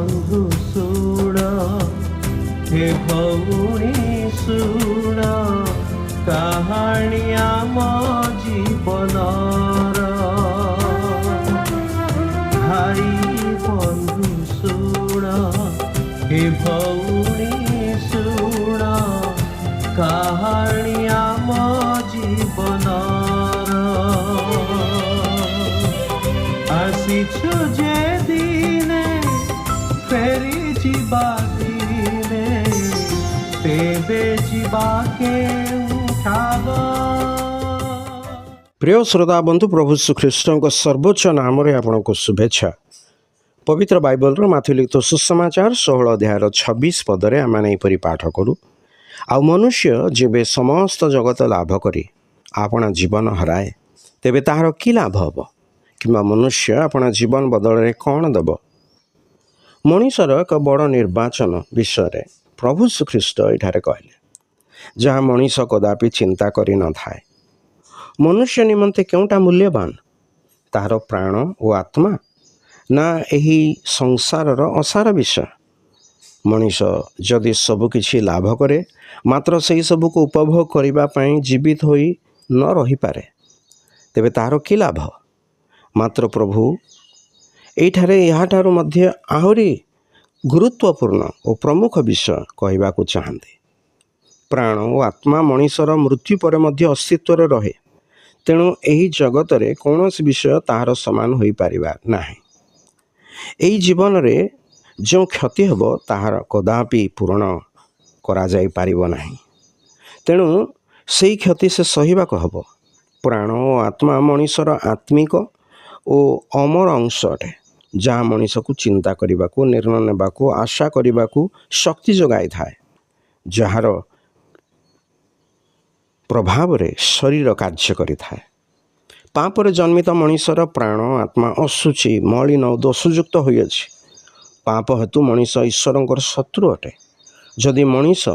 बंधु सुण हे भौणी सुण कहानी आम जीवनर भाई बंधु सुण हे भौणी सुण कहानी आम जीवनर आसीछु जे दिने फेरी जीवा दिने तेबे जीवा के उठावा। प्रिय श्रोता बंधु प्रभु श्रीख्रीष्ट सर्वोच्च नाम आपको शुभेच्छा। पवित्र बाइबल माथि लिखित सुसमाचार 16 अध्याय 26 पदरे आम यहपरी पाठ करूँ। आ मनुष्य जेबे समस्त जगत लाभ करी आपना जीवन हराए तेबे ताहार कि लाभ हम कि मनुष्य अपना जीवन बदल में कौन देव। मनीषर एक बड़ निर्वाचन विषय प्रभु श्रीख्रीष्ट एठारे कहले जहाँ मनीष कदापि चिंता करि न थाए मनुष्य निमंते क्योंटा मूल्यवान तार प्राण और आत्मा ना यही संसार असार विषय। मनीष जदि सबकिछि लाभ करे मात्र से सब को उपभोग करने जीवित होई न रही पारे तेबे तार कि लाभ। मात्र प्रभु एठारे याठारु मध्य आहुरी गुरुत्वपूर्ण और प्रमुख विषय कहवाकू चाहते। प्राण और आत्मा मनीषर मृत्यु पर मध्य अस्तित्व रहे तेणु यही जगत रे कौन विषय ताहार समान हो पारिबा नाही। एही जीवन रे जो क्षति हेब ताहार कदापि पूरण करा जाई पारिबो नाही तेणु सेही क्षति से सहिबाक हब। प्राण और आत्मा मनीषर आत्मिक और अमर अंश अटे जहाँ मनीष को चिंता करने को निर्णय नेबा को आशा करने को शक्ति जगाई थाए जार प्रभाव रे शरीर कार्य करि थाए। पापरे जन्मित मनीषर प्राण आत्मा असुचि मलिन और दोषयुक्त होइछि। पाप हेतु मनीष ईश्वरंकर शत्रु अटे। जदि मनीष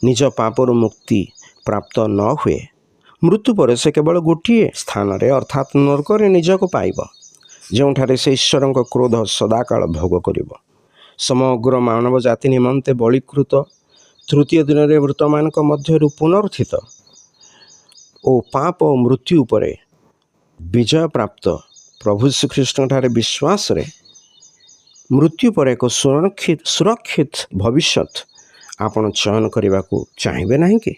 निज पापर मुक्ति प्राप्त न हुए मृत्यु पर से केवल गोटे स्थान रे अर्थात नरक रे निजक पाइब जोठारे से ईश्वरंक क्रोध सदाकाल भोग करिब। समग्र मानव जाति निमंते बलिकृत तृतीय दिन रे वर्तमान मध्य पुनर्थित और पाप और मृत्यु पर विजय प्राप्त प्रभु श्रीकृष्ण ठारे विश्वास रे मृत्यु पर एक सुरक्षित भविष्य आपण चयन करने को चाहिए नहीं कि